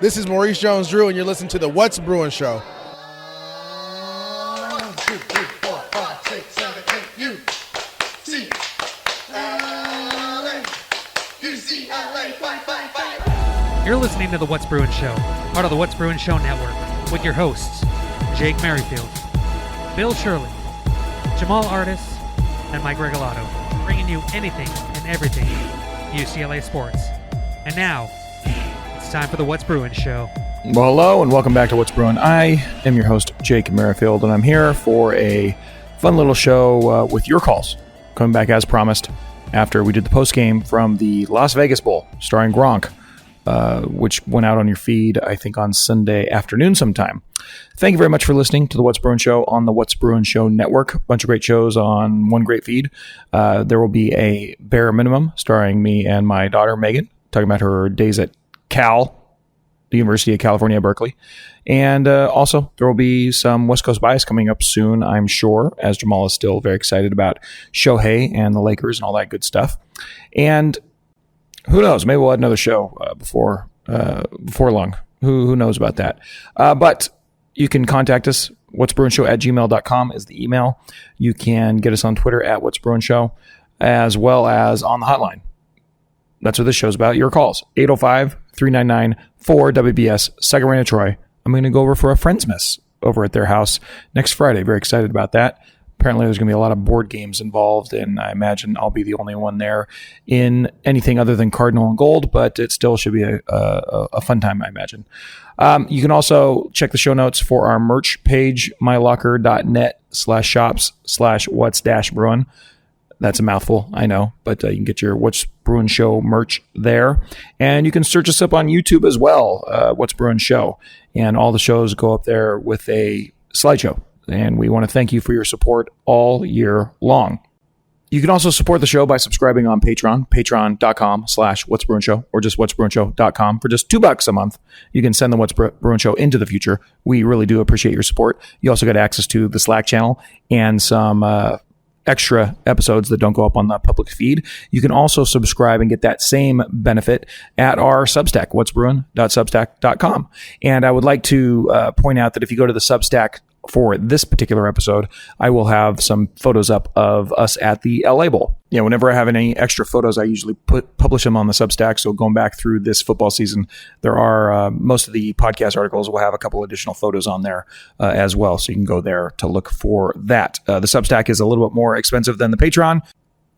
This is Maurice Jones-Drew, and you're listening to the What's Bruin Show. 1, 2, 3, 4, 5, 6, 7, 8, UCLA, fight, fight, fight. You're listening to the What's Bruin Show, part of the What's Bruin Show Network, with your hosts, Jake Merrifield, Bill Shirley, Jamaal Artis, and Mike Regalado, bringing you anything and everything UCLA sports. And now, it's time for the What's Bruin Show. Well, hello and welcome back to What's Bruin. I am your host, Jake Merrifield, and I'm here for a fun little show with your calls. Coming back as promised after we did the post-game from the Las Vegas Bowl, starring Gronk, which went out on your feed, I think, on Sunday afternoon sometime. Thank you very much for listening to the What's Bruin Show on the What's Bruin Show Network. A bunch of great shows on one great feed. There will be a bare minimum starring me and my daughter, Megan, talking about her days at Cal, the University of California, Berkeley. And also, there will be some West Coast bias coming up soon, I'm sure, as Jamaal is still very excited about Shohei and the Lakers and all that good stuff. And who knows? Maybe we'll add another show before long. Who knows about that? But you can contact us. whatsbruinshow@gmail.com is the email. You can get us on Twitter at whatsbruinshow, as well as on the hotline. That's what this show's about. Your calls, 805-399-4WBS, Sagarena, Troy. I'm going to go over for a Friendsmas over at their house next Friday. Very excited about that. Apparently, there's going to be a lot of board games involved, and I imagine I'll be the only one there in anything other than Cardinal and Gold, but it still should be a fun time, I imagine. You can also check the show notes for our merch page, mylocker.net/shops/what's-bruin. That's a mouthful, I know, but you can get your What's Bruin Show merch there. And you can search us up on YouTube as well, What's Bruin Show. And all the shows go up there with a slideshow. And we want to thank you for your support all year long. You can also support the show by subscribing on Patreon, patreon.com/What's Bruin Show, or just whatsbruinshow.com. For just $2 a month, you can send the What's Bruin Show into the future. We really do appreciate your support. You also get access to the Slack channel and some extra episodes that don't go up on the public feed. You can also subscribe and get that same benefit at our Substack, whatsbruin.substack.com. And I would like to point out that if you go to the Substack for this particular episode, I will have some photos up of us at the LA Bowl. Whenever I have any extra photos, I usually publish them on the Substack. So going back through this football season, there are most of the podcast articles will have a couple additional photos on there as well. So you can go there to look for that. The Substack is a little bit more expensive than the Patreon.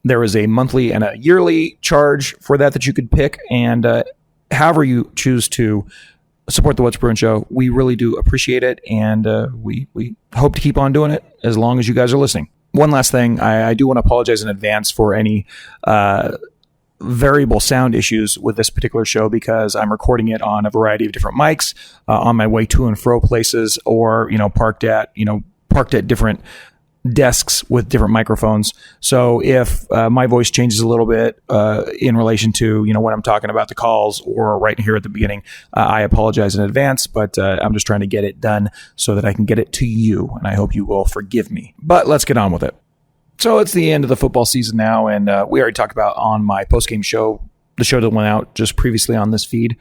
There is a monthly and a yearly charge for that you could pick. And however you choose to support the What's Bruin Show, we really do appreciate it, and we hope to keep on doing it as long as you guys are listening. One last thing, I do want to apologize in advance for any variable sound issues with this particular show, because I'm recording it on a variety of different mics on my way to and fro places, or parked at different desks with different microphones. So if my voice changes a little bit in relation to when I'm talking about the calls or right here at the beginning, I apologize in advance, but I'm just trying to get it done so that I can get it to you, and I hope you will forgive me. But let's get on with it. So it's the end of the football season now, and we already talked about on my post-game show, the show that went out just previously on this feed,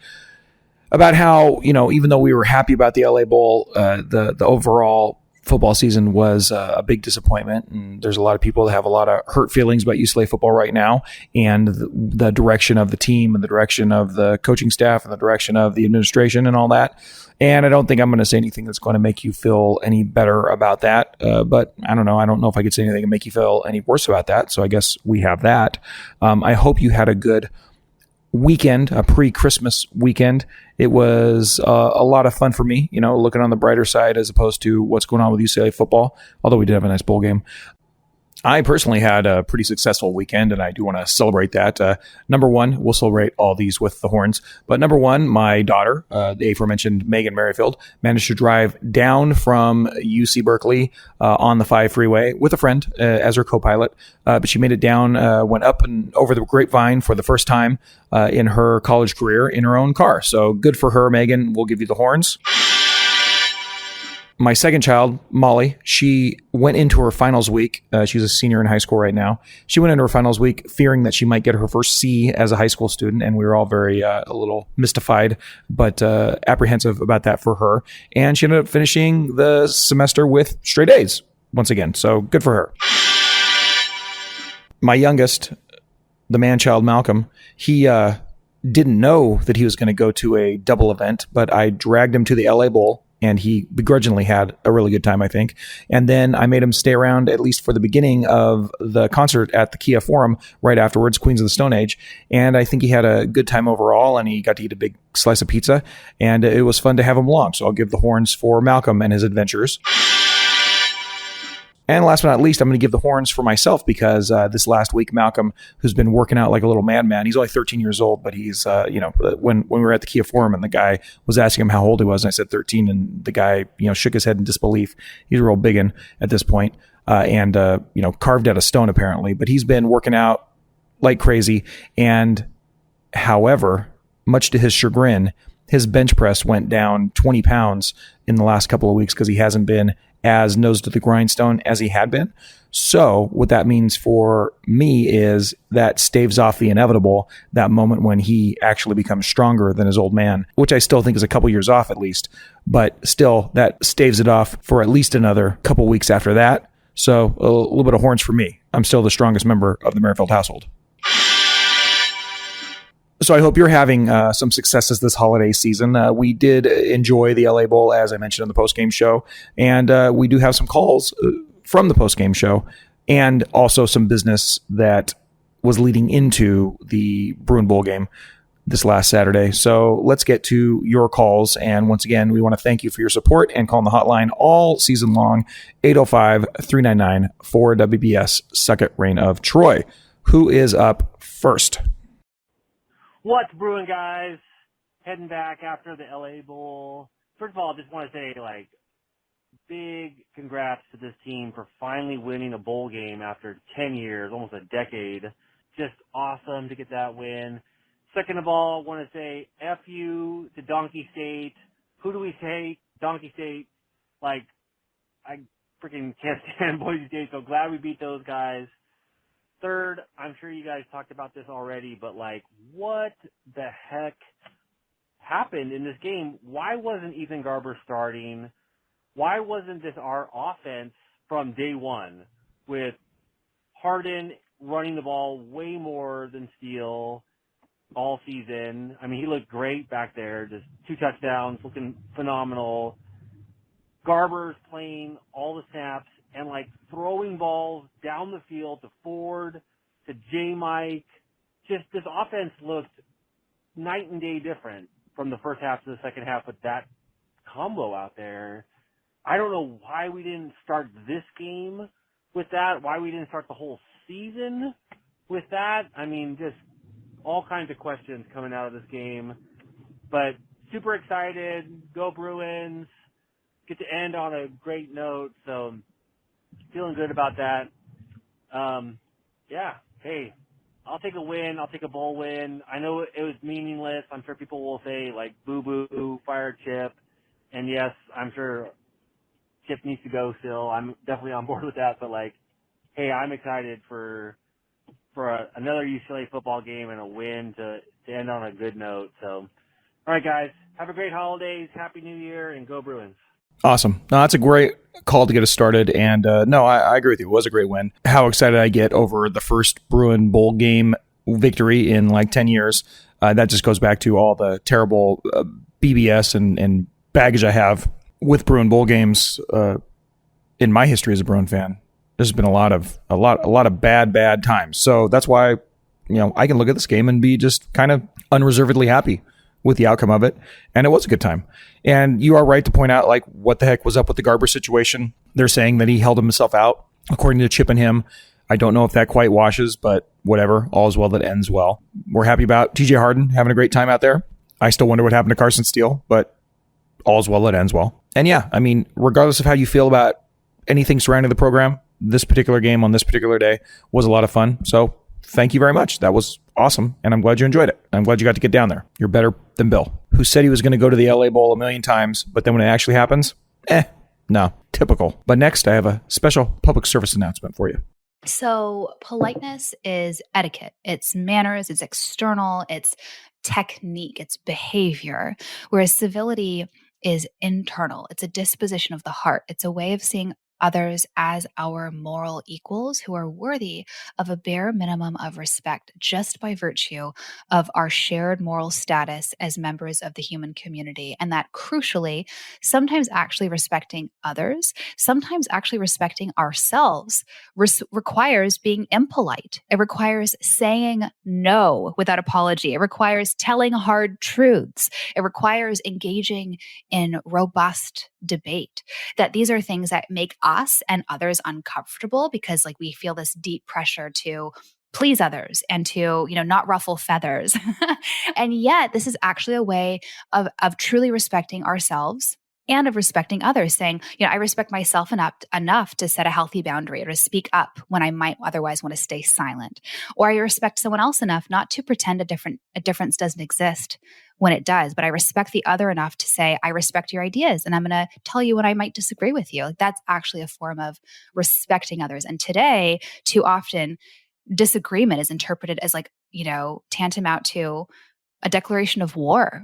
about how even though we were happy about the LA Bowl, the overall football season was a big disappointment, and there's a lot of people that have a lot of hurt feelings about UCLA football right now, and the direction of the team and the direction of the coaching staff and the direction of the administration and all that. And I don't think I'm going to say anything that's going to make you feel any better about that. But I don't know. I don't know if I could say anything to make you feel any worse about that. So I guess we have that. I hope you had a good weekend, a pre-Christmas weekend. It was a lot of fun for me, looking on the brighter side as opposed to what's going on with UCLA football, although we did have a nice bowl game. I personally had a pretty successful weekend, and I do want to celebrate that. Number one, we'll celebrate all these with the horns. But number one, my daughter, the aforementioned Megan Merrifield, managed to drive down from UC Berkeley on the 5 freeway with a friend as her co-pilot. But she made it down, went up and over the Grapevine for the first time in her college career in her own car. So good for her, Megan. We'll give you the horns. My second child, Molly, she went into her finals week. She's a senior in high school right now. She went into her finals week fearing that she might get her first C as a high school student, and we were all very a little mystified, but apprehensive about that for her. And she ended up finishing the semester with straight A's once again, so good for her. My youngest, the man-child Malcolm, he didn't know that he was going to go to a double event, but I dragged him to the LA Bowl, and he begrudgingly had a really good time, I think. And then I made him stay around at least for the beginning of the concert at the Kia Forum right afterwards, Queens of the Stone Age. And I think he had a good time overall, and he got to eat a big slice of pizza, and it was fun to have him along. So I'll give the horns for Malcolm and his adventures. And last but not least, I'm going to give the horns for myself because this last week, Malcolm, who's been working out like a little madman, he's only 13 years old, but he's, when we were at the Kia Forum and the guy was asking him how old he was, and I said 13, and the guy, shook his head in disbelief. He's a real biggin at this point, and carved out of stone apparently, but he's been working out like crazy. And however, much to his chagrin, his bench press went down 20 pounds in the last couple of weeks because he hasn't been as nose to the grindstone as he had been. So what that means for me is that staves off the inevitable, that moment when he actually becomes stronger than his old man, which I still think is a couple years off at least, but still that staves it off for at least another couple weeks after that. So a little bit of horns for me. I'm still the strongest member of the Merrifield household. So I hope you're having some successes this holiday season. We did enjoy the LA Bowl, as I mentioned in the postgame show, and we do have some calls from the postgame show and also some business that was leading into the Bruin Bowl game this last Saturday. So let's get to your calls. And once again, we want to thank you for your support and calling the hotline all season long, 805-399-4WBS, Suck It, Reign of Troy. Who is up first? What's brewing, guys? Heading back after the LA Bowl. First of all, I just want to say, big congrats to this team for finally winning a bowl game after 10 years, almost a decade. Just awesome to get that win. Second of all, I want to say F you to Donkey State. Who do we say? Donkey State. I freaking can't stand Boise State, so glad we beat those guys. Third, I'm sure you guys talked about this already, but what the heck happened in this game? Why wasn't Ethan Garber starting? Why wasn't this our offense from day one with Harden running the ball way more than Steele all season? I mean, he looked great back there, just 2 touchdowns, looking phenomenal. Garber's playing all the snaps and throwing balls down the field to Ford, to J. Mike. Just this offense looked night and day different from the first half to the second half with that combo out there. I don't know why we didn't start this game with that, why we didn't start the whole season with that. I mean, just all kinds of questions coming out of this game. But super excited. Go Bruins. Get to end on a great note. So feeling good about that. Hey, I'll take a win. I'll take a bowl win. I know it was meaningless. I'm sure people will say, boo-boo, fire Chip. And yes, I'm sure Chip needs to go still. I'm definitely on board with that. But, hey, I'm excited for another UCLA football game and a win to end on a good note. So, all right, guys, have a great holidays. Happy New Year, and go Bruins. Awesome. No, that's a great call to get us started. And I agree with you. It was a great win. How excited I get over the first Bruin Bowl game victory in 10 years. That just goes back to all the terrible BBS and baggage I have with Bruin Bowl games in my history as a Bruin fan. There's been a lot of bad times. So that's why, I can look at this game and be just kind of unreservedly happy with the outcome of it. And it was a good time. And you are right to point out, what the heck was up with the Garber situation. They're saying that he held himself out, according to Chip and him. I don't know if that quite washes, but whatever. All is well that ends well. We're happy about TJ Harden having a great time out there. I still wonder what happened to Carson Steele, but all is well that ends well. And yeah, I mean, regardless of how you feel about anything surrounding the program, this particular game on this particular day was a lot of fun. So thank you very much. That was awesome, and I'm glad you enjoyed it. I'm glad you got to get down there. You're better than Bill, who said he was going to go to the LA Bowl a million times, but then when it actually happens, No, typical. But next, I have a special public service announcement for you. So politeness is etiquette. It's manners, it's external, it's technique, it's behavior. Whereas civility is internal. It's a disposition of the heart. It's a way of seeing others as our moral equals who are worthy of a bare minimum of respect just by virtue of our shared moral status as members of the human community. And that crucially, sometimes actually respecting others, sometimes actually respecting ourselves requires being impolite. It requires saying no without apology. It requires telling hard truths. It requires engaging in robust debate. That these are things that make us and others uncomfortable because like we feel this deep pressure to please others and to, not ruffle feathers. And yet this is actually a way of truly respecting ourselves and of respecting others, saying, I respect myself enough to set a healthy boundary or to speak up when I might otherwise want to stay silent. Or I respect someone else enough not to pretend a difference doesn't exist when it does, but I respect the other enough to say, I respect your ideas and I'm going to tell you when I might disagree with you. Like, that's actually a form of respecting others. And today, too often, disagreement is interpreted as tantamount to a declaration of war.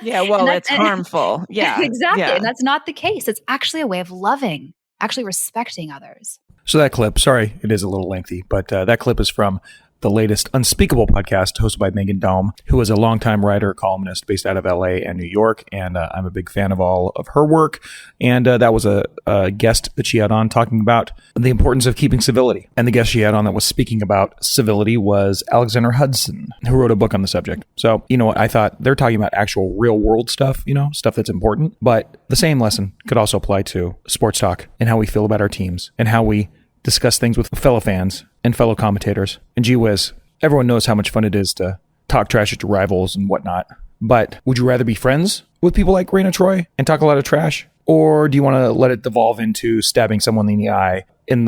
Yeah, well, it's harmful. Yeah. Exactly. Yeah. And that's not the case. It's actually a way of loving, actually respecting others. So that clip, sorry, it is a little lengthy, but that clip is from the latest Unspeakable podcast hosted by Megan Daum, who is a longtime writer, columnist based out of LA and New York. And I'm a big fan of all of her work. And that was a guest that she had on talking about the importance of keeping civility. And the guest she had on that was speaking about civility was Alexander Hudson, who wrote a book on the subject. So, what I thought, they're talking about actual real world stuff, stuff that's important. But the same lesson could also apply to sports talk and how we feel about our teams and how we discuss things with fellow fans and fellow commentators. And gee whiz, everyone knows how much fun it is to talk trash at your rivals and whatnot. But would you rather be friends with people like Raina Troy and talk a lot of trash? Or do you want to let it devolve into stabbing someone in the eye on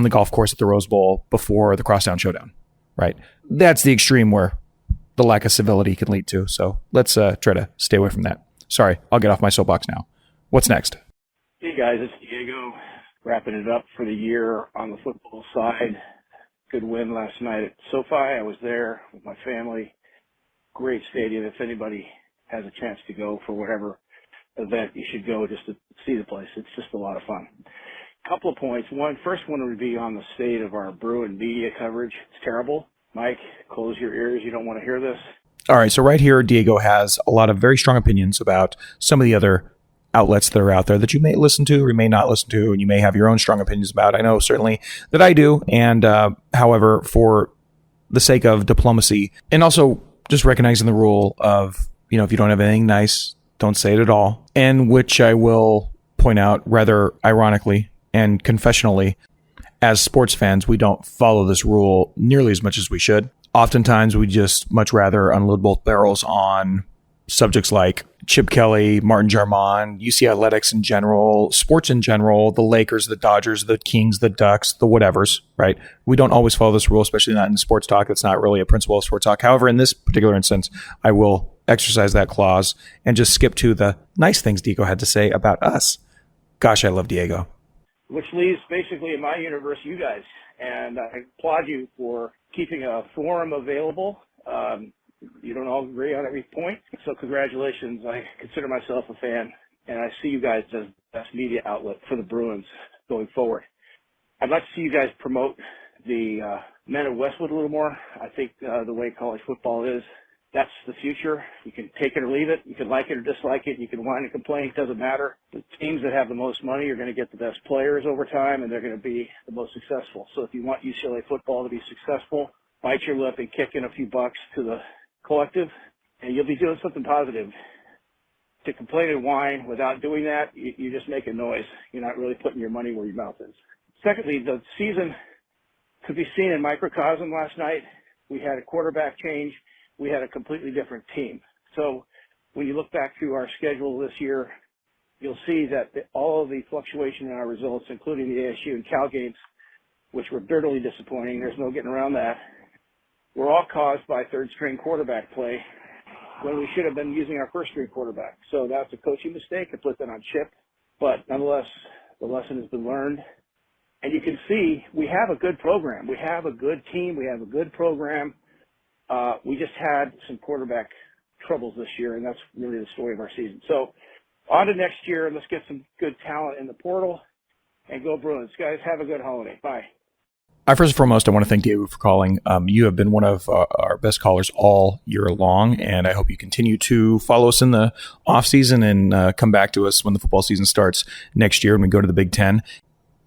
the golf course at the Rose Bowl before the Crosstown Showdown? Right? That's the extreme where the lack of civility can lead to. So let's try to stay away from that. Sorry, I'll get off my soapbox now. What's next? Hey guys, it's Diego. Wrapping it up for the year on the football side. Good win last night at SoFi. I was there with my family. Great stadium. If anybody has a chance to go for whatever event, you should go just to see the place. It's just a lot of fun. Couple of points. First one would be on the state of our Bruin media coverage. It's terrible. Mike, close your ears. You don't want to hear this. All right. So right here, Diego has a lot of very strong opinions about some of the other outlets that are out there that you may listen to or you may not listen to, and you may have your own strong opinions about. I know certainly that I do. And however, for the sake of diplomacy and also just recognizing the rule of, if you don't have anything nice, don't say it at all. And which I will point out rather ironically and confessionally, as sports fans, we don't follow this rule nearly as much as we should. Oftentimes, we just much rather unload both barrels on subjects like Chip Kelly, Martin Jarmond, UC Athletics in general, sports in general, the Lakers, the Dodgers, the Kings, the Ducks, the whatevers, right? We don't always follow this rule, especially not in sports talk. That's not really a principle of sports talk. However, in this particular instance, I will exercise that clause and just skip to the nice things Diego had to say about us. Gosh, I love Diego. Which leaves basically in my universe you guys. And I applaud you for keeping a forum available. You don't all agree on every point. So congratulations. I consider myself a fan, and I see you guys as the best media outlet for the Bruins going forward. I'd like to see you guys promote the men of Westwood a little more. I think the way college football is, that's the future. You can take it or leave it. You can like it or dislike it. You can whine and complain. It doesn't matter. The teams that have the most money are going to get the best players over time, and they're going to be the most successful. So if you want UCLA football to be successful, bite your lip and kick in a few bucks to the collective, and you'll be doing something positive. To complain and whine without doing that, you're just making noise. You're not really putting your money where your mouth is. Secondly, the season could be seen in microcosm last night. We had a quarterback change. We had a completely different team. So when you look back through our schedule this year, you'll see that all of the fluctuation in our results, including the ASU and Cal games, which were bitterly disappointing, there's no getting around that, were all caused by third-string quarterback play when we should have been using our first-string quarterback. So that's a coaching mistake. I put that on Chip. But nonetheless, The lesson has been learned. And you can see we have a good program. We have a good team. We have a good program. We just had some quarterback troubles this year, and that's really the story of our season. So on to next year. Let's get some good talent in the portal and go Bruins. Guys, have a good holiday. Bye. First and foremost, I want to thank Diego for calling. You have been one of our best callers all year long, and I hope you continue to follow us in the off season and come back to us when the football season starts next year and we go to the Big Ten.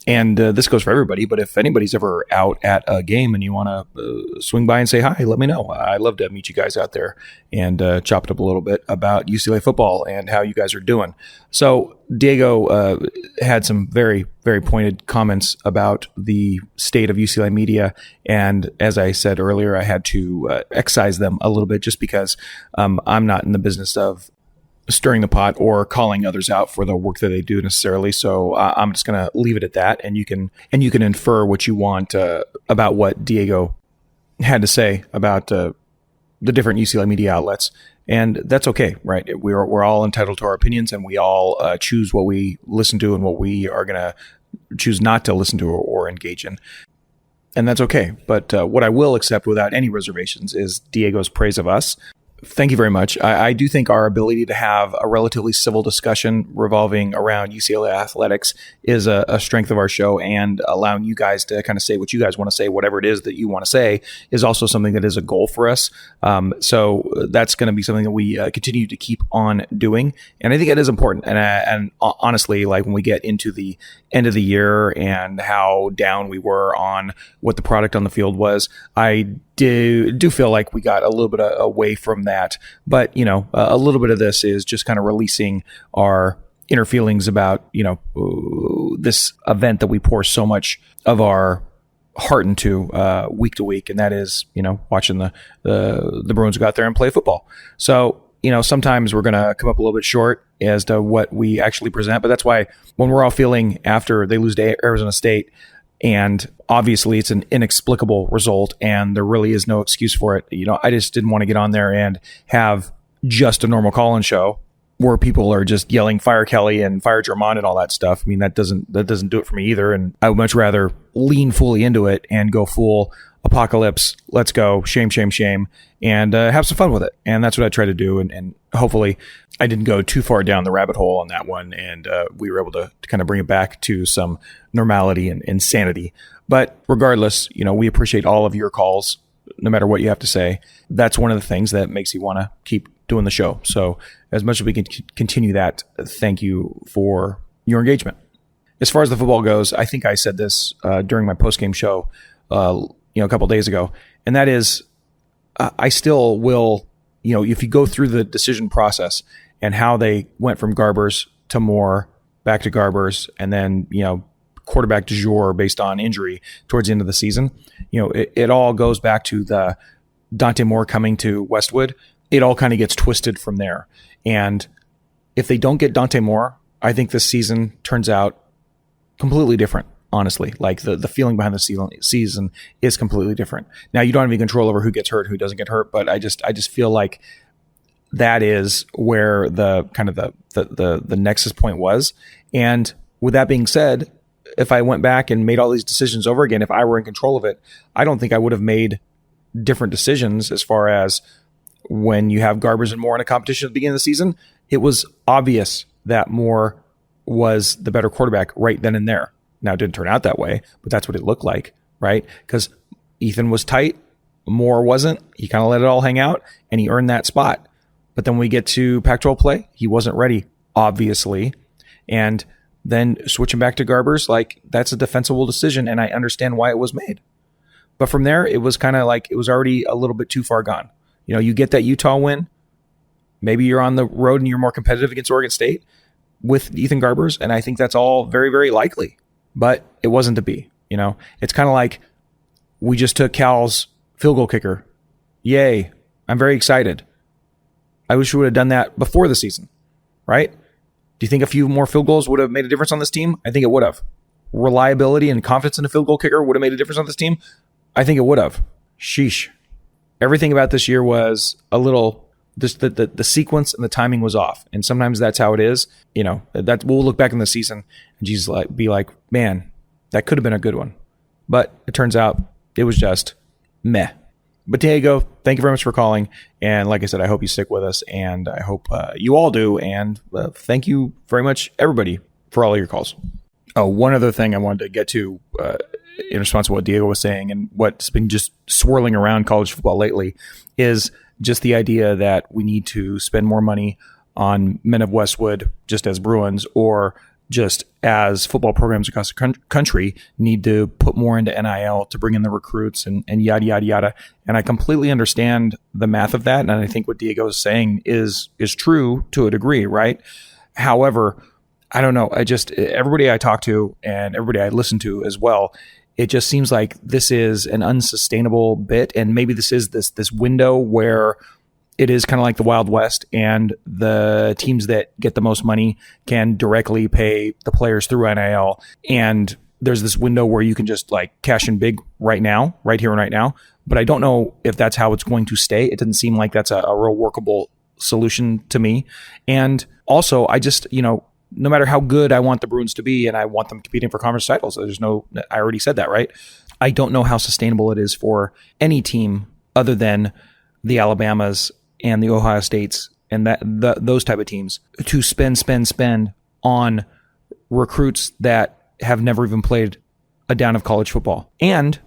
And this goes for everybody, but if anybody's ever out at a game and you want to swing by and say hi, let me know. I'd love to meet you guys out there and chop it up a little bit about UCLA football and how you guys are doing. So Diego had some very, very pointed comments about the state of UCLA media. And as I said earlier, I had to excise them a little bit just because I'm not in the business of stirring the pot or calling others out for the work that they do necessarily. So I'm just going to leave it at that. And you can infer what you want about what Diego had to say about the different UCLA media outlets. And that's okay, right? We're all entitled to our opinions, and we all choose what we listen to and what we are going to choose not to listen to or engage in. And that's okay. But what I will accept without any reservations is Diego's praise of us. Thank you very much. I do think our ability to have a relatively civil discussion revolving around UCLA athletics is a strength of our show, and allowing you guys to kind of say what you guys want to say, whatever it is that you want to say, is also something that is a goal for us. So that's going to be something that we continue to keep on doing. And I think it is important. And honestly, like when we get into the end of the year and how down we were on what the product on the field was, I do feel like we got a little bit away from that. But, you know, a little bit of this is just kind of releasing our inner feelings about, you know, this event that we pour so much of our heart into week to week. And that is, you know, watching the Bruins go out there and play football. So, you know, sometimes we're going to come up a little bit short as to what we actually present. But that's why when we're all feeling after they lose to Arizona State, and obviously it's an inexplicable result and there really is no excuse for it, you know, I just didn't want to get on there and have just a normal call-in show where people are just yelling fire Kelly and fire Jamaal and all that stuff. I mean, that doesn't do it for me either. And I would much rather lean fully into it and go full apocalypse. Let's go. Shame, shame, shame. And have some fun with it. And that's what I try to do. And hopefully I didn't go too far down the rabbit hole on that one. And we were able to kind of bring it back to some normality and sanity. But regardless, you know, we appreciate all of your calls, no matter what you have to say. That's one of the things that makes you want to keep doing the show. So as much as we can continue that, thank you for your engagement. As far as the football goes, I think I said this during my post-game show, a couple of days ago, and that is, I still will, you know, if you go through the decision process and how they went from Garbers to Moore, back to Garbers, and then, you know, quarterback du jour based on injury towards the end of the season, you know, it all goes back to the Dante Moore coming to Westwood. It all kind of gets twisted from there. And if they don't get Dante Moore, I think this season turns out completely different. Honestly, like the feeling behind the season is completely different. Now, you don't have any control over who gets hurt, who doesn't get hurt, but I just feel like that is where the kind of the nexus point was. And with that being said, if I went back and made all these decisions over again, if I were in control of it, I don't think I would have made different decisions. As far as when you have Garbers and Moore in a competition at the beginning of the season, it was obvious that Moore was the better quarterback right then and there. Now, it didn't turn out that way, but that's what it looked like, right? Because Ethan was tight, Moore wasn't. He kind of let it all hang out, and he earned that spot. But then we get to Pac-12 play, he wasn't ready, obviously. And then switching back to Garbers, like, that's a defensible decision, and I understand why it was made. But from there, it was kind of like it was already a little bit too far gone. You know, you get that Utah win, maybe you're on the road and you're more competitive against Oregon State with Ethan Garbers, and I think that's all very, very likely. But it wasn't to be, you know. It's kind of like we just took Cal's field goal kicker. Yay. I'm very excited. I wish we would have done that before the season, right? Do you think a few more field goals would have made a difference on this team? I think it would have. Reliability and confidence in a field goal kicker would have made a difference on this team? I think it would have. Sheesh. Everything about this year was a little Just the sequence and the timing was off. And sometimes that's how it is. You know, that we'll look back in the season and Jesus be like, man, that could have been a good one. But it turns out it was just meh. But Diego, thank you very much for calling. And like I said, I hope you stick with us, and I hope you all do. And thank you very much, everybody, for all of your calls. Oh, one other thing I wanted to get to in response to what Diego was saying and what's been just swirling around college football lately is just the idea that we need to spend more money on Men of Westwood just as Bruins, or just as football programs across the country need to put more into NIL to bring in the recruits and yada, yada, yada. And I completely understand the math of that. And I think what Diego is saying is true to a degree, right? However, I don't know. Everybody I talk to and everybody I listen to as well, it just seems like this is an unsustainable bit. And maybe this is this window where it is kind of like the Wild West, and the teams that get the most money can directly pay the players through NIL. And there's this window where you can just like cash in big right now, right here and right now. But I don't know if that's how it's going to stay. It doesn't seem like that's a real workable solution to me. And also, I just, no matter how good I want the Bruins to be, and I want them competing for conference titles, I already said that, right? I don't know how sustainable it is for any team other than the Alabamas and the Ohio States and those type of teams to spend on recruits that have never even played a down of college football. And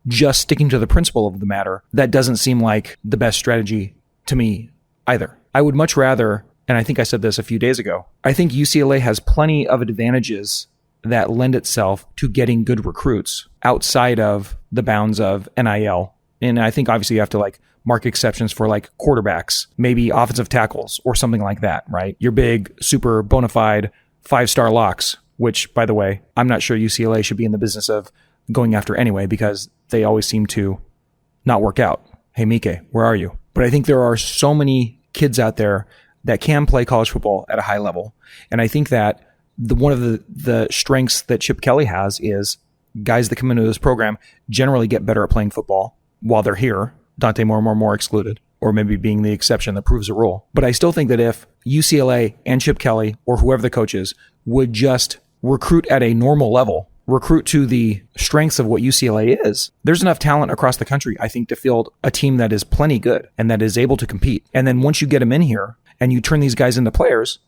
just sticking to the principle of the matter, that doesn't seem like the best strategy to me either. I would much rather, and I think I said this a few days ago, I think UCLA has plenty of advantages that lend itself to getting good recruits outside of the bounds of NIL. And I think obviously you have to like mark exceptions for like quarterbacks, maybe offensive tackles or something like that, right? Your big, super bona fide 5-star locks, which, by the way, I'm not sure UCLA should be in the business of going after anyway, because they always seem to not work out. Hey, Mike, where are you? But I think there are so many kids out there that can play college football at a high level. And I think that one of the strengths that Chip Kelly has is guys that come into this program generally get better at playing football while they're here. Dante Moore excluded, or maybe being the exception that proves a rule. But I still think that if UCLA and Chip Kelly, or whoever the coach is, would just recruit at a normal level, recruit to the strengths of what UCLA is, there's enough talent across the country, I think, to field a team that is plenty good and that is able to compete. And then once you get them in here and you turn these guys into players,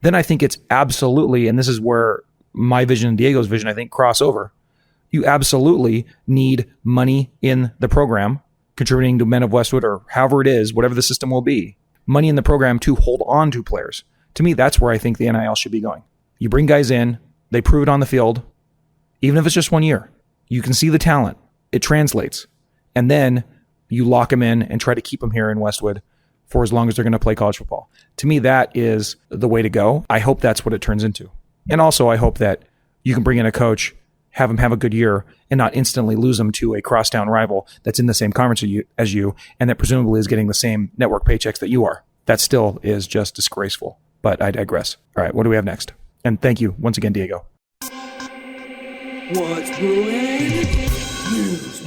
then I think it's absolutely, and this is where my vision and Diego's vision, I think, cross over. You absolutely need money in the program, contributing to Men of Westwood, or however it is, whatever the system will be, money in the program to hold on to players. To me, that's where I think the NIL should be going. You bring guys in, they prove it on the field, even if it's just 1 year. You can see the talent. It translates. And then you lock them in and try to keep them here in Westwood for as long as they're going to play college football. To me, that is the way to go. I hope that's what it turns into. And also, I hope that you can bring in a coach, have him have a good year, and not instantly lose him to a crosstown rival that's in the same conference as you, and that presumably is getting the same network paychecks that you are. That still is just disgraceful. But I digress. All right, what do we have next? And thank you once again, Diego. What's brewing? News.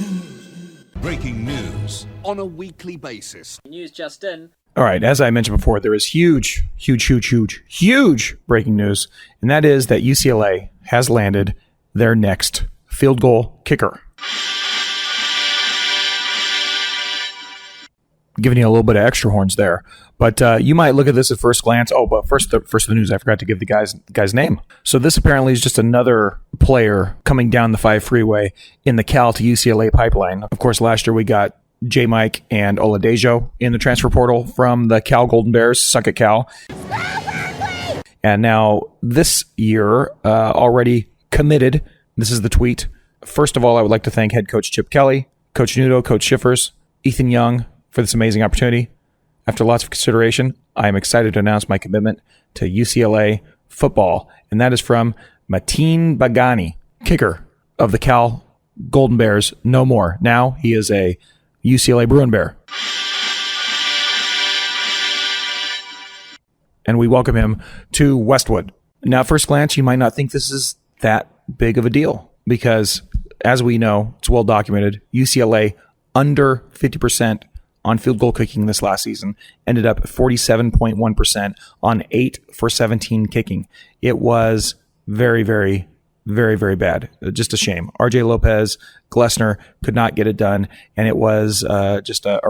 Breaking news on a weekly basis. News just in. All right, as I mentioned before, there is huge breaking news, and that is that UCLA has landed their next field goal kicker. Giving you a little bit of extra horns there, but you might look at this at first glance. Oh, but first the news. I forgot to give the guy's name. So this apparently is just another player coming down the 5 freeway in the Cal to UCLA pipeline. Of course, last year we got J. Mike and Oladejo in the transfer portal from the Cal Golden Bears. Suck at Cal. And now this year, already committed. This is the tweet. First of all, I would like to thank head coach Chip Kelly, Coach Nudo, Coach Schiffers, Ethan Young for this amazing opportunity. After lots of consideration, I am excited to announce my commitment to UCLA football. And that is from Mateen Bagani, kicker of the Cal Golden Bears. No more. Now he is a UCLA Bruin Bear. And we welcome him to Westwood. Now, at first glance, you might not think this is that big of a deal because, as we know, it's well documented, UCLA under 50% on field goal kicking this last season, ended up 47.1% on 8 for 17 kicking. It was very, very, very, very bad. Just a shame. RJ Lopez, Glessner could not get it done, and it was just a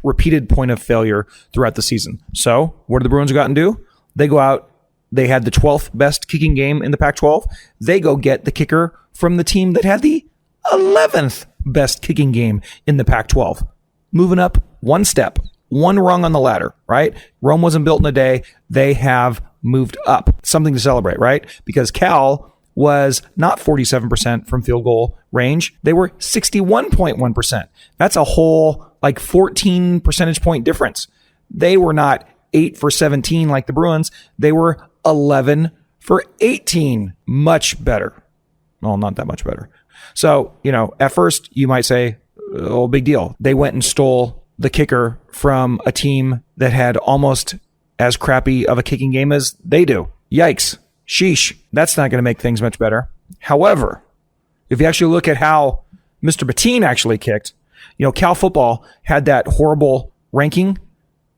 repeated point of failure throughout the season. So what did the Bruins go out and do? They go out, they had the 12th best kicking game in the Pac-12. They go get the kicker from the team that had the 11th best kicking game in the Pac-12. Moving up one step, one rung on the ladder, right? Rome wasn't built in a day. They have moved up. Something to celebrate, right? Because Cal was not 47% from field goal range. They were 61.1%. That's a whole 14 percentage point difference. They were not 8 for 17 like the Bruins. They were 11 for 18. Much better. Well, not that much better. So, at first you might say, oh, big deal. They went and stole the kicker from a team that had almost as crappy of a kicking game as they do. Yikes. Sheesh. That's not going to make things much better. However, if you actually look at how Mr. Bettine actually kicked, Cal football had that horrible ranking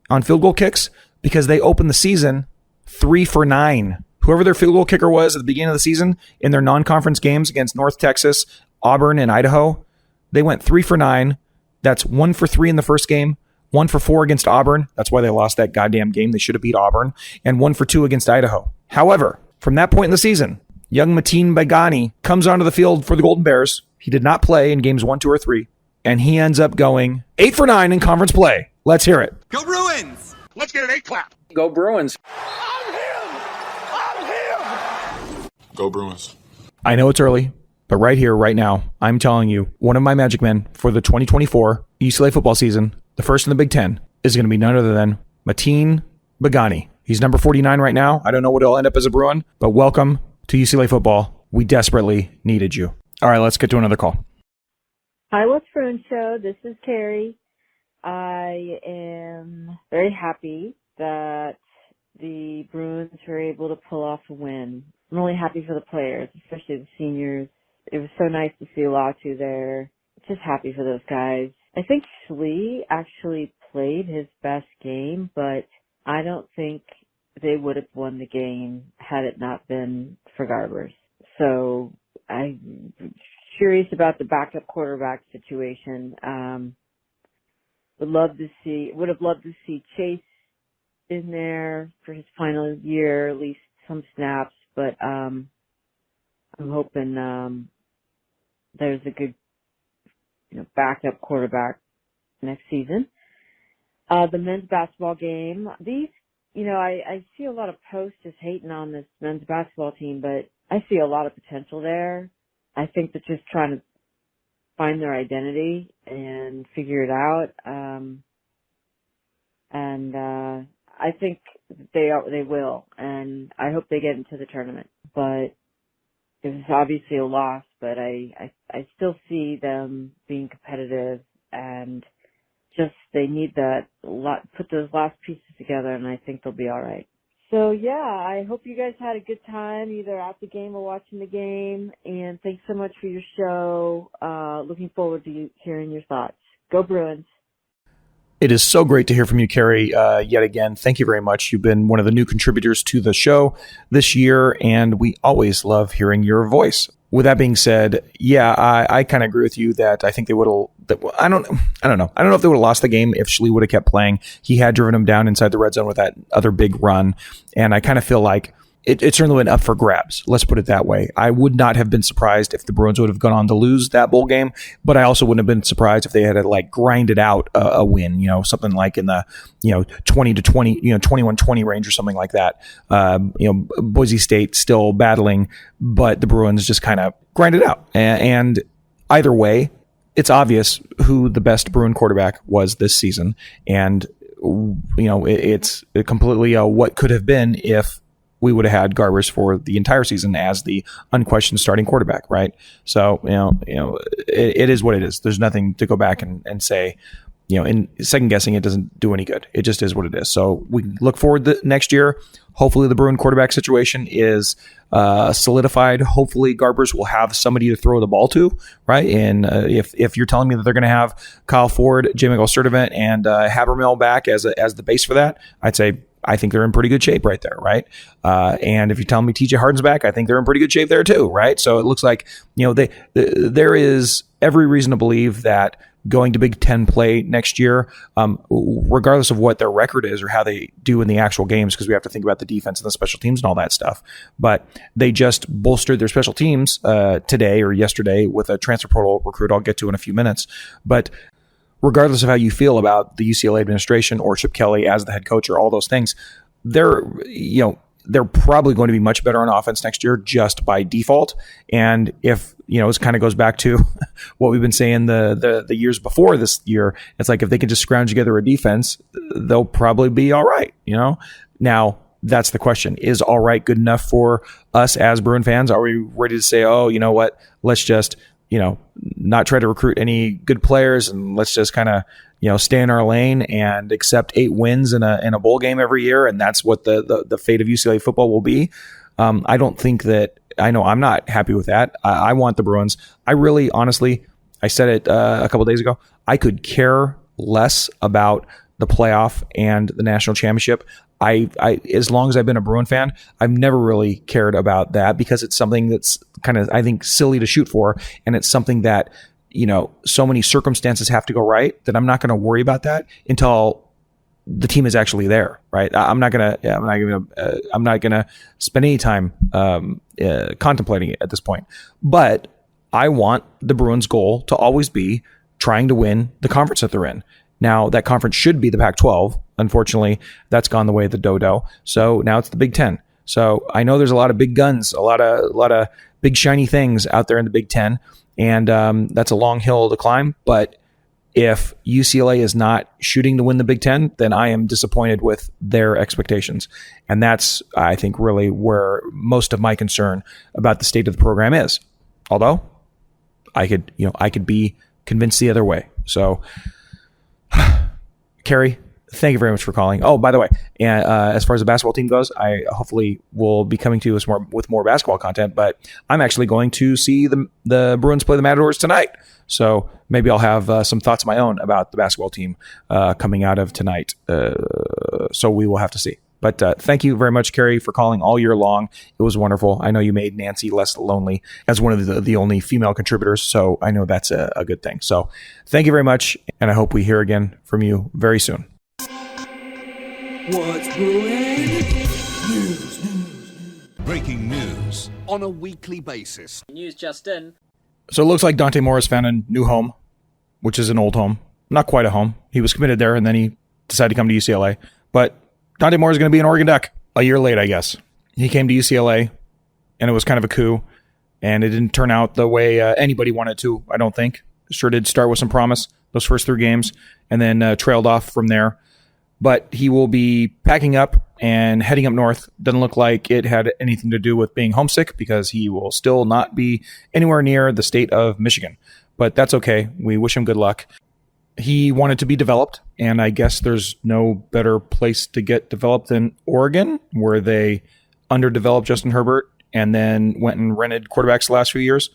on field goal kicks because they opened the season 3 for 9. Whoever their field goal kicker was at the beginning of the season in their non-conference games against North Texas, Auburn, and Idaho, they went 3 for 9. That's 1 for 3 in the first game, 1 for 4 against Auburn. That's why they lost that goddamn game. They should have beat Auburn. And 1 for 2 against Idaho. However, from that point in the season, young Mateen Begani comes onto the field for the Golden Bears. He did not play in games 1, 2, or 3. And he ends up going 8 for 9 in conference play. Let's hear it. Go Bruins! Let's get an 8 clap. Go Bruins. Go Bruins. I know it's early, but right here, right now, I'm telling you, one of my magic men for the 2024 UCLA football season, the first in the Big Ten, is going to be none other than Mateen Begani. He's number 49 right now. I don't know what he'll end up as a Bruin, but welcome to UCLA football. We desperately needed you. All right, let's get to another call. Hi, What's Bruin Show. This is Carrie. I am very happy that the Bruins were able to pull off a win. I'm really happy for the players, especially the seniors. It was so nice to see Latu there. Just happy for those guys. I think Schlee actually played his best game, but I don't think they would have won the game had it not been for Garbers. So I'm curious about the backup quarterback situation. Would have loved to see Chase in there for his final year, at least some snaps, but I'm hoping there's a good backup quarterback next season. The men's basketball game, I see a lot of posts just hating on this men's basketball team, but I see a lot of potential there. I think they're just trying to find their identity and figure it out. I think they will, and I hope they get into the tournament. But it was obviously a loss, but I still see them being competitive, and just they need put those last pieces together, and I think they'll be all right. So yeah, I hope you guys had a good time either at the game or watching the game, and thanks so much for your show. Looking forward to hearing your thoughts. Go Bruins. It is so great to hear from you, Carrie, yet again. Thank you very much. You've been one of the new contributors to the show this year, and we always love hearing your voice. With that being said, yeah, I kind of agree with you that I think they would have. I don't know. I don't know if they would have lost the game if Schlee would have kept playing. He had driven them down inside the red zone with that other big run, and I kind of feel like it certainly went up for grabs. Let's put it that way. I would not have been surprised if the Bruins would have gone on to lose that bowl game, but I also wouldn't have been surprised if they had grinded out a win, something like in the 20 to 20, 21-20 range or something like that. Boise State still battling, but the Bruins just kind of grinded out. And either way, it's obvious who the best Bruin quarterback was this season, and it's completely what could have been if we would have had Garbers for the entire season as the unquestioned starting quarterback, right? So, it is what it is. There's nothing to go back and say, in second guessing, it doesn't do any good. It just is what it is. So we look forward to next year. Hopefully the Bruin quarterback situation is solidified. Hopefully Garbers will have somebody to throw the ball to, right? And if you're telling me that they're going to have Kyle Ford, J. Michael Sturdivant, and Habermill back as the base for that, I'd say I think they're in pretty good shape right there, right? And if you tell me TJ Harden's back, I think they're in pretty good shape there too, right? So it looks like there is every reason to believe that going to Big Ten play next year, regardless of what their record is or how they do in the actual games, because we have to think about the defense and the special teams and all that stuff. But they just bolstered their special teams today or yesterday with a transfer portal recruit I'll get to in a few minutes. But regardless of how you feel about the UCLA administration or Chip Kelly as the head coach or all those things, they're probably going to be much better on offense next year just by default. And if, it kind of goes back to what we've been saying the years before this year, it's like if they can just scrounge together a defense, they'll probably be all right. Now that's the question. Is all right good enough for us as Bruin fans? Are we ready to say, oh, you know what, let's just, not try to recruit any good players and let's just kind of, stay in our lane and accept 8 wins in a bowl game every year. And that's what the fate of UCLA football will be. I don't think that, I know I'm not happy with that. I want the Bruins. I really, honestly, I said it a couple days ago, I could care less about the playoff and the national championship. I as long as I've been a Bruin fan, I've never really cared about that because it's something that's kind of, I think, silly to shoot for. And it's something that, so many circumstances have to go right that I'm not going to worry about that until the team is actually there. Right. I'm not going to spend any time contemplating it at this point. But I want the Bruins' goal to always be trying to win the conference that they're in. Now, that conference should be the Pac-12. Unfortunately, that's gone the way of the dodo. So now it's the Big Ten. So I know there's a lot of big guns, a lot of big shiny things out there in the Big Ten, and that's a long hill to climb. But if UCLA is not shooting to win the Big Ten, then I am disappointed with their expectations. And that's, I think, really where most of my concern about the state of the program is. Although I could be convinced the other way. So Carrie, thank you very much for calling. Oh, by the way, as far as the basketball team goes, I hopefully will be coming to us with more basketball content, but I'm actually going to see the Bruins play the Matadors tonight. So maybe I'll have some thoughts of my own about the basketball team coming out of tonight. So we will have to see. But thank you very much, Carrie, for calling all year long. It was wonderful. I know you made Nancy less lonely as one of the only female contributors, so I know that's a good thing. So thank you very much, and I hope we hear again from you very soon. What's brewing? News. Breaking news on a weekly basis. News just in. So it looks like Dante Moore has found a new home, which is an old home. Not quite a home. He was committed there, and then he decided to come to UCLA. But Dante Moore is going to be an Oregon Duck a year late, I guess. He came to UCLA, and it was kind of a coup, and it didn't turn out the way anybody wanted to, I don't think. Sure did start with some promise, those first 3 games, and then trailed off from there. But he will be packing up and heading up north. Doesn't look like it had anything to do with being homesick because he will still not be anywhere near the state of Michigan. But that's okay. We wish him good luck. He wanted to be developed, and I guess there's no better place to get developed than Oregon, where they underdeveloped Justin Herbert and then went and rented quarterbacks the last few years.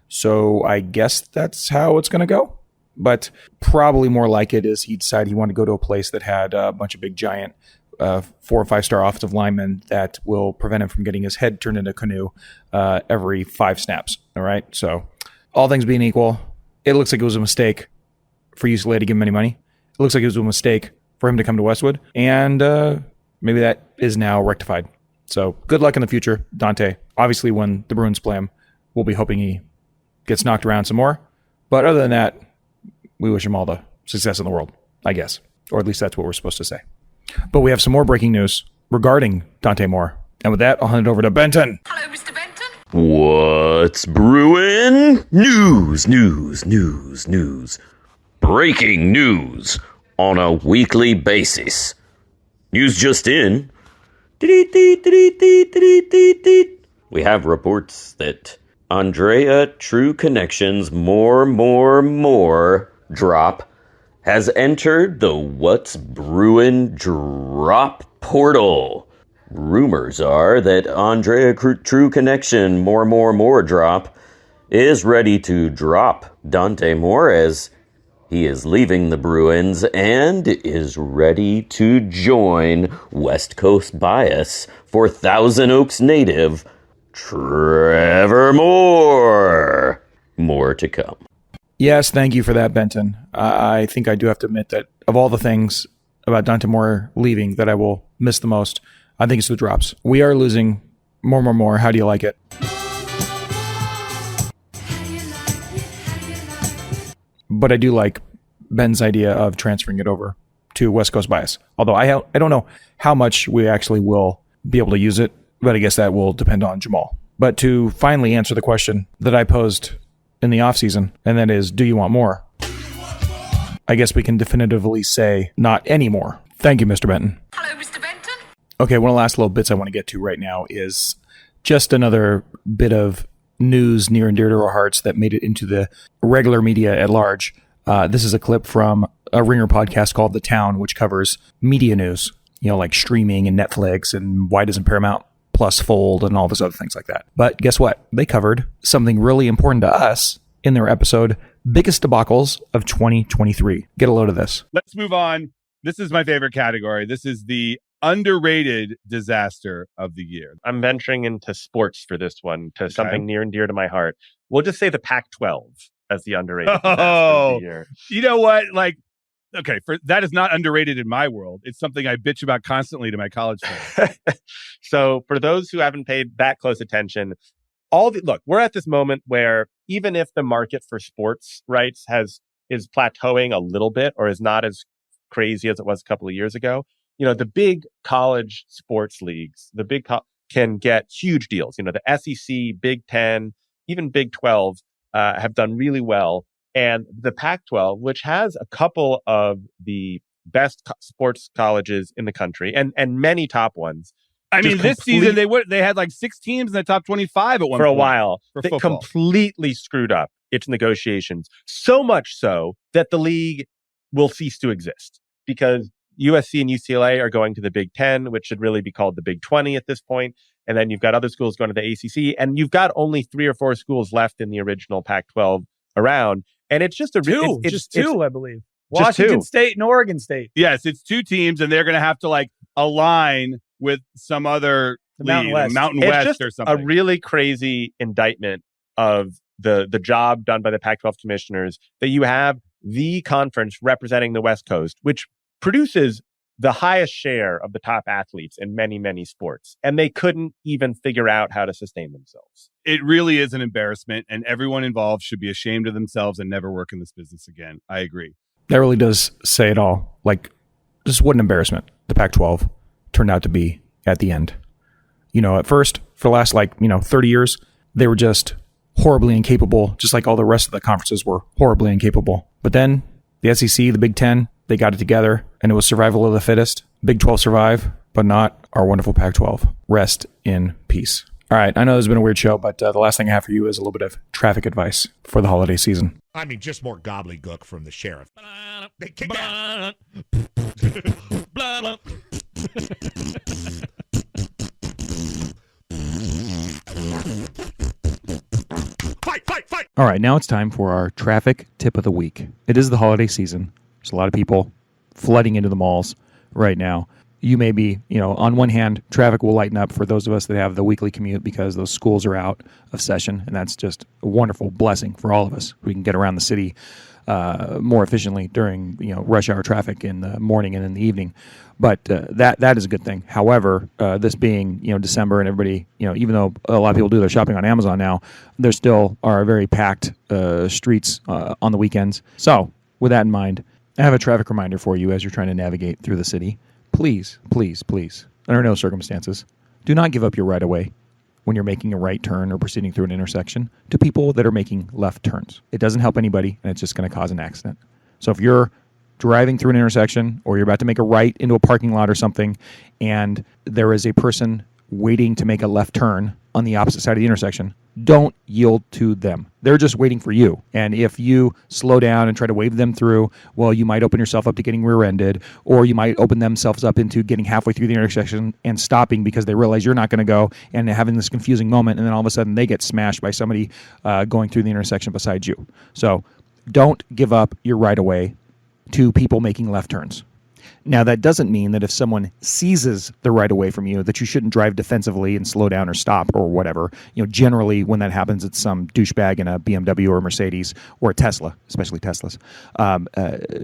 So I guess that's how it's going to go. But probably more like it is he decided he wanted to go to a place that had a bunch of big giant 4 or 5 star offensive linemen that will prevent him from getting his head turned into a canoe every 5 snaps. All right. So all things being equal, it looks like it was a mistake for UCLA to give him any money. It looks like it was a mistake for him to come to Westwood. And maybe that is now rectified. So good luck in the future, Dante. Obviously, when the Bruins play him, we'll be hoping he gets knocked around some more. But other than that, we wish him all the success in the world, I guess. Or at least that's what we're supposed to say. But we have some more breaking news regarding Dante Moore. And with that, I'll hand it over to Benton. Hello, Mr. Benton. What's brewing? News. Breaking news on a weekly basis. News just in. We have reports that Andrea True Connections more drop has entered the What's Bruin drop portal. Rumors are that Andrea True Connection More Drop is ready to drop Dante Moore as he is leaving the Bruins and is ready to join West Coast Bias for Thousand Oaks native Trevor Moore. More to come. Yes, thank you for that, Benton. I think I do have to admit that of all the things about Dante Moore leaving that I will miss the most, I think it's the drops. We are losing more. How do you like it? But I do like Ben's idea of transferring it over to West Coast Bias. Although I don't know how much we actually will be able to use it, but I guess that will depend on Jamaal. But to finally answer the question that I posed in the off season, and that is, do you want more? I guess we can definitively say not anymore. Thank you, Mr. Benton. Hello, Mr. Benton. Okay, one of the last little bits I want to get to right now is just another bit of news near and dear to our hearts that made it into the regular media at large. This is a clip from a Ringer podcast called The Town, which covers media news, like streaming and Netflix and why doesn't Paramount Plus fold and all those other things like that. But guess what? They covered something really important to us in their episode, Biggest Debacles of 2023. Get a load of this. Let's move on. This is my favorite category. This is the underrated disaster of the year. I'm venturing into sports for this one, to something near and dear to my heart. We'll just say the Pac-12 as the underrated disaster of the year. You know what? Okay, that is not underrated in my world. It's something I bitch about constantly to my college friends. So for those who haven't paid that close attention, look, we're at this moment where even if the market for sports rights is plateauing a little bit or is not as crazy as it was a couple of years ago, the big college sports leagues, can get huge deals. The SEC, Big Ten, even Big 12 have done really well. And the Pac-12, which has a couple of the best sports colleges in the country and many top ones. I mean, this season they had like 6 teams in the top 25 at one point. For a while. They football. Completely screwed up its negotiations. So much so that the league will cease to exist because USC and UCLA are going to the Big Ten, which should really be called the Big 20 at this point. And then you've got other schools going to the ACC, and you've got only 3 or 4 schools left in the original Pac-12 around. And it's just two, I believe. Washington State and Oregon State. Yes, it's 2 teams, and they're going to have to align with some other Mountain West or something. A really crazy indictment of the job done by the Pac-12 commissioners that you have the conference representing the West Coast, which produces the highest share of the top athletes in many, many sports. And they couldn't even figure out how to sustain themselves. It really is an embarrassment, and everyone involved should be ashamed of themselves and never work in this business again. I agree. That really does say it all. Just what an embarrassment the Pac-12 turned out to be at the end. At first, for the last 30 years, they were just horribly incapable, just like all the rest of the conferences were horribly incapable. But then the SEC, the Big Ten, they got it together, and it was survival of the fittest. Big 12 survive, but not our wonderful Pac-12. Rest in peace. All right, I know this has been a weird show, but the last thing I have for you is a little bit of traffic advice for the holiday season. I mean, just more gobbledygook from the sheriff. They kick out. Fight! All right, now it's time for our traffic tip of the week. It is the holiday season. There's a lot of people flooding into the malls right now. You may be, on one hand, traffic will lighten up for those of us that have the weekly commute because those schools are out of session, and that's just a wonderful blessing for all of us. We can get around the city more efficiently during, rush hour traffic in the morning and in the evening. But that is a good thing. However, this being, December and everybody, even though a lot of people do their shopping on Amazon now, there still are very packed streets on the weekends. So with that in mind, I have a traffic reminder for you as you're trying to navigate through the city. Please, under no circumstances, do not give up your right of way when you're making a right turn or proceeding through an intersection to people that are making left turns. It doesn't help anybody, and it's just going to cause an accident. So if you're driving through an intersection or you're about to make a right into a parking lot or something, and there is a person waiting to make a left turn on the opposite side of the intersection, don't yield to them. They're just waiting for you. And if you slow down and try to wave them through, well, you might open yourself up to getting rear-ended, or you might open themselves up into getting halfway through the intersection and stopping because they realize you're not going to go and having this confusing moment, and then all of a sudden they get smashed by somebody going through the intersection beside you. So don't give up your right-of-way to people making left turns. Now, that doesn't mean that if someone seizes the right of way from you, that you shouldn't drive defensively and slow down or stop or whatever. Generally, when that happens, it's some douchebag in a BMW or a Mercedes or a Tesla, especially Teslas,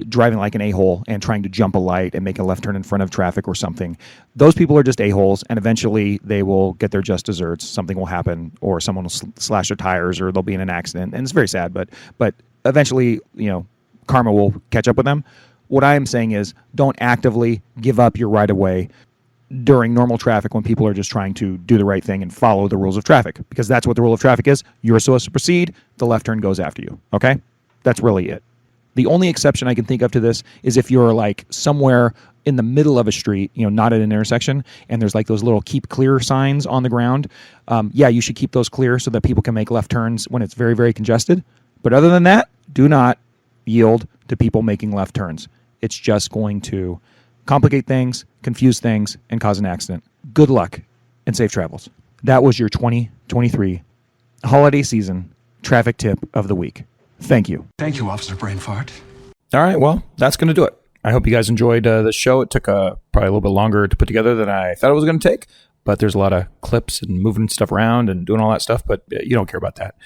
driving like an a-hole and trying to jump a light and make a left turn in front of traffic or something. Those people are just a-holes, and eventually they will get their just desserts. Something will happen, or someone will slash their tires, or they'll be in an accident. And it's very sad, but eventually, karma will catch up with them. What I am saying is, don't actively give up your right-of-way during normal traffic when people are just trying to do the right thing and follow the rules of traffic, because that's what the rule of traffic is. You're supposed to proceed. The left turn goes after you. Okay? That's really it. The only exception I can think of to this is if you're like somewhere in the middle of a street, not at an intersection, and there's like those little keep clear signs on the ground. You should keep those clear so that people can make left turns when it's very, very congested. But other than that, do not yield to people making left turns. It's just going to complicate things, confuse things, and cause an accident. Good luck and safe travels. That was your 2023 holiday season traffic tip of the week. Thank you. Thank you, Officer Brainfart. All right, well, that's going to do it. I hope you guys enjoyed the show. It took probably a little bit longer to put together than I thought it was going to take, but there's a lot of clips and moving stuff around and doing all that stuff, but you don't care about that.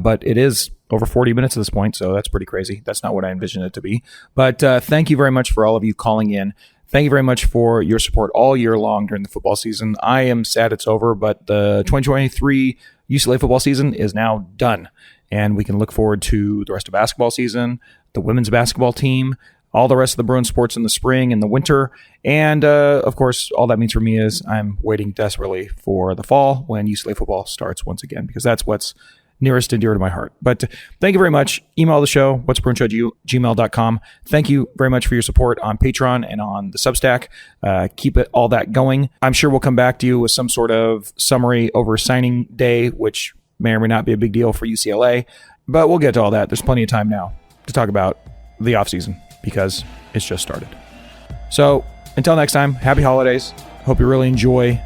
But it is over 40 minutes at this point, so that's pretty crazy. That's not what I envisioned it to be. But thank you very much for all of you calling in. Thank you very much for your support all year long during the football season. I am sad it's over, but the 2023 UCLA football season is now done, and we can look forward to the rest of basketball season, the women's basketball team, all the rest of the Bruin sports in the spring and the winter. And, of course, all that means for me is I'm waiting desperately for the fall when UCLA football starts once again, because that's what's nearest and dear to my heart. But thank you very much. Email the show, whatsbruinshow@gmail.com. Thank you very much for your support on Patreon and on the Substack. Keep all that going. I'm sure we'll come back to you with some sort of summary over signing day, which may or may not be a big deal for UCLA. But we'll get to all that. There's plenty of time now to talk about the offseason, because it's just started. So until next time, happy holidays. Hope you really enjoy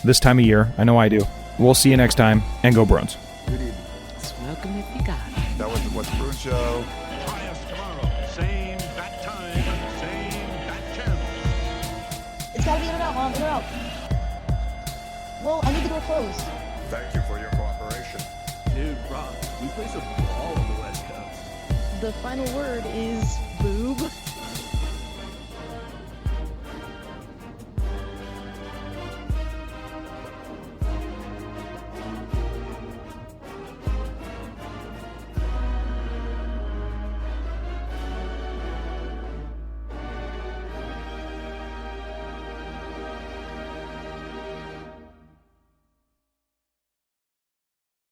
this time of year. I know I do. We'll see you next time, and go Bruins. Good evening. Smoke 'em if you got it. That was the What's Bruin Show. Try us tomorrow. Same bat time, same bat channel. It's gotta be in and out, Mom. In and out. Well, I need the door closed. Thank you for your cooperation. Dude, Rob, we play some ball on the West Coast. The final word is boob.